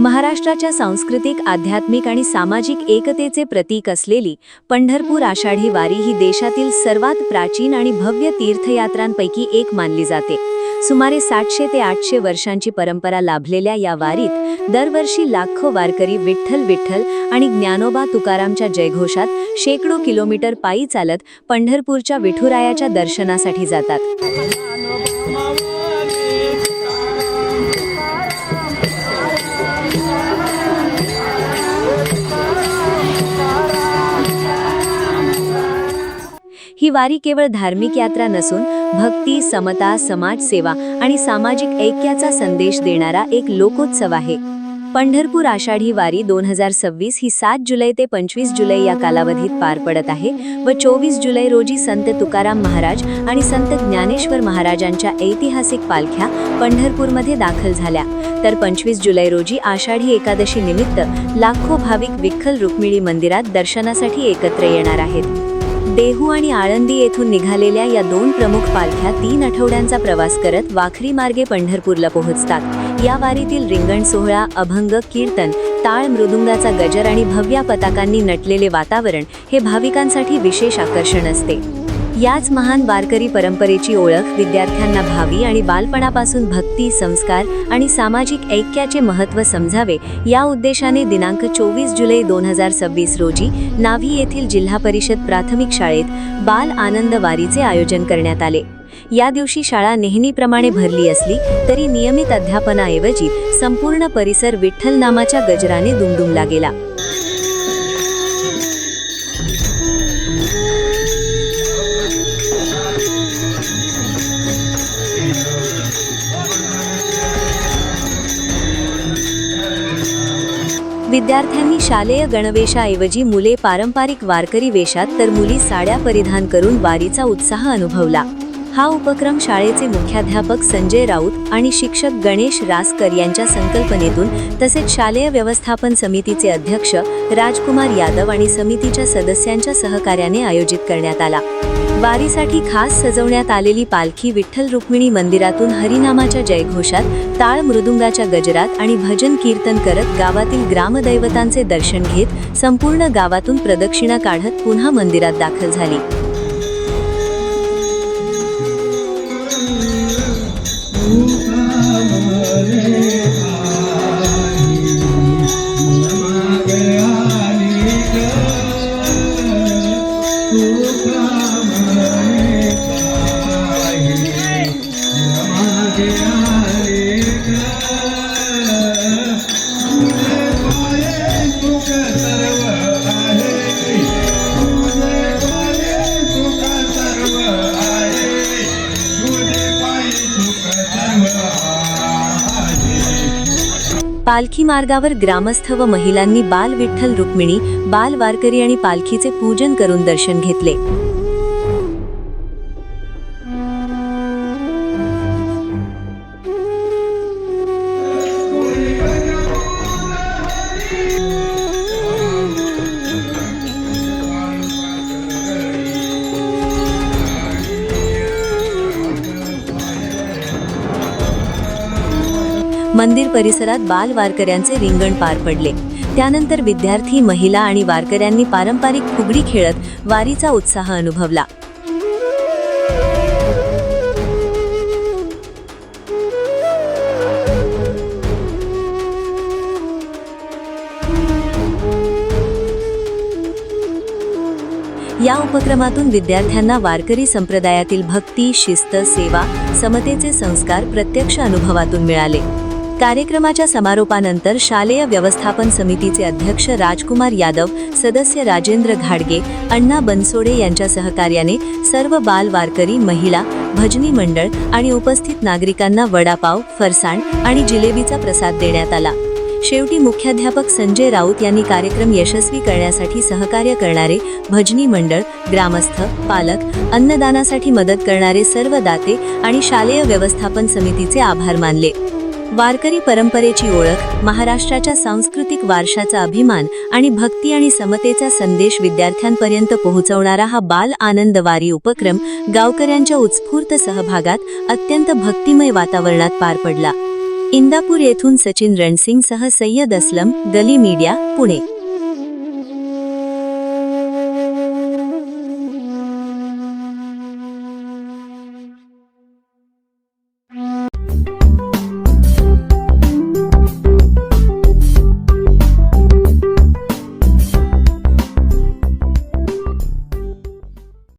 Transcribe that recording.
महाराष्ट्राच्या सांस्कृतिक, आध्यात्मिक आणि सामाजिक एकतेचे प्रतीक असलेली पंढरपूर आषाढी वारी ही देशातील सर्वात प्राचीन आणि भव्य तीर्थयात्रांपैकी एक मानली जाते। सुमारे 700 ते 800 वर्षांची परंपरा लाभलेल्या या वारीत दरवर्षी लाखो वारकरी विठ्ठल विठ्ठल आणि ज्ञानोबा तुकारामच्या जयघोषात शेकडो किलोमीटर पायी चालत पंढरपूरच्या विठुरायाच्या दर्शनासाठी जातात। ही वारी केवळ धार्मिक यात्रा नसून भक्ती, समता, समाजसेवा आणि सामाजिक ऐक्याचा संदेश देणारा एक लोकोत्सव आहे। पंढरपूर आषाढी वारी 2026 ही 7 जुलै ते 25 जुलै या कालावधीत पार पडत आहे व 24 जुलै रोजी संत तुकाराम महाराज आणि संत ज्ञानेश्वर महाराजांच्या ऐतिहासिक पालख्या पंढरपूरमध्ये दाखल झाल्या, तर 25 जुलै रोजी आषाढी एकादशी निमित्त लाखो भाविक विठ्ठल रुक्मिणी मंदिरात दर्शनासाठी एकत्र येणार आहेत। देहू आणि आळंदी येथून निघालेल्या या दोन प्रमुख पालख्या 3 आठवड्यांचा प्रवास करत वाखरी मार्गे पंढरपूरला पोहोचतात। या वारीतील रिंगण सोहळा, अभंग, कीर्तन, टाळ, मृदुंगाचा गजर आणि भव्य पताकांनी नटलेले वातावरण हे भाविकांसाठी विशेष आकर्षण असते। याच महान वारकरी परंपरेची ओळख विद्यार्थ्यांना भावी आणि बालपणापासून भक्ती, संस्कार आणि सामाजिक ऐक्याचे महत्त्व समजावे या उद्देशाने दिनांक 24 जुलै 2026 रोजी नाभी येथील जिल्हा परिषद प्राथमिक शाळेत बाल आनंद वारीचे आयोजन करण्यात आले। या दिवशी शाळा नेहमीप्रमाणे भरली असली तरी नियमित अध्यापनाऐवजी संपूर्ण परिसर विठ्ठल नामाच्या गजराने दुमदुमला गेला। विद्यार्थ्यांनी शालेय गणवेशाऐवजी मुले पारंपरिक वारकरी वेशात तर मुली साड्या परिधान करून वारीचा उत्साह अनुभवला। हा उपक्रम शाळेचे मुख्याध्यापक संजय राऊत आणि शिक्षक गणेश रासकर यांच्या संकल्पनेतून तसेच शालेय व्यवस्थापन समितीचे अध्यक्ष राजकुमार यादव आणि समितीच्या सदस्यांच्या सहकार्याने आयोजित करण्यात आला। वारीसाठी खास सजवण्यात आलेली पालखी विठ्ठल रुक्मिणी मंदिरातून हरिनामाच्या जयघोषात, टाळ मृदुंगाच्या गजरात आणि भजन कीर्तन करत गावातील ग्रामदैवतांचे दर्शन घेत संपूर्ण गावातून प्रदक्षिणा काढत पुन्हा मंदिरात दाखल झाली। पालखी मार्गावर ग्रामस्थ व महिलांनी बाल विठ्ठल रुक्मिणी, बाल वारकरी आणि पालखीचे पूजन करून दर्शन घेतले। मंदिर परिसरात बाल वारकऱ्यांचे रिंगण पार पडले। त्यानंतर विद्यार्थी, महिला आणि वारकऱ्यांनी पारंपरिक फुगडी खेळत वारीचा उत्साह अनुभवला। या उपक्रमातून विद्यार्थ्यांना वारकरी संप्रदायातील भक्ती, शिस्त, सेवा, समतेचे संस्कार प्रत्यक्ष अनुभवातून मिळाले। कार्यक्रमाच्या समारोपानंतर शालेय व्यवस्थापन समितीचे अध्यक्ष राजकुमार यादव, सदस्य राजेंद्र घाडगे, अण्णा बनसोडे यांच्या सहकार्याने सर्व बाल वारकरी, महिला, भजनी मंडळ आणि उपस्थित नागरिकांना वडापाव, फरसाण आणि जिलेबीचा प्रसाद देण्यात आला। शेवटी मुख्याध्यापक संजय राऊत यांनी कार्यक्रम यशस्वी करण्यासाठी सहकार्य करणारे भजनी मंडळ, ग्रामस्थ, पालक, अन्नदानासाठी मदत करणारे सर्व दाते आणि शालेय व्यवस्थापन समितीचे आभार मानले। वारकरी परंपरेची ओळख, महाराष्ट्राच्या सांस्कृतिक वारशाचा अभिमान आणि भक्ती आणि समतेचा संदेश विद्यार्थ्यांपर्यंत पोहोचवणारा हा बाल आनंद वारी उपक्रम गावकऱ्यांच्या उत्स्फूर्त सहभागात अत्यंत भक्तिमय वातावरणात पार पडला। इंदापूर येथून सचिन रणसिंगसह सय्यद असलम, गली मीडिया, पुणे.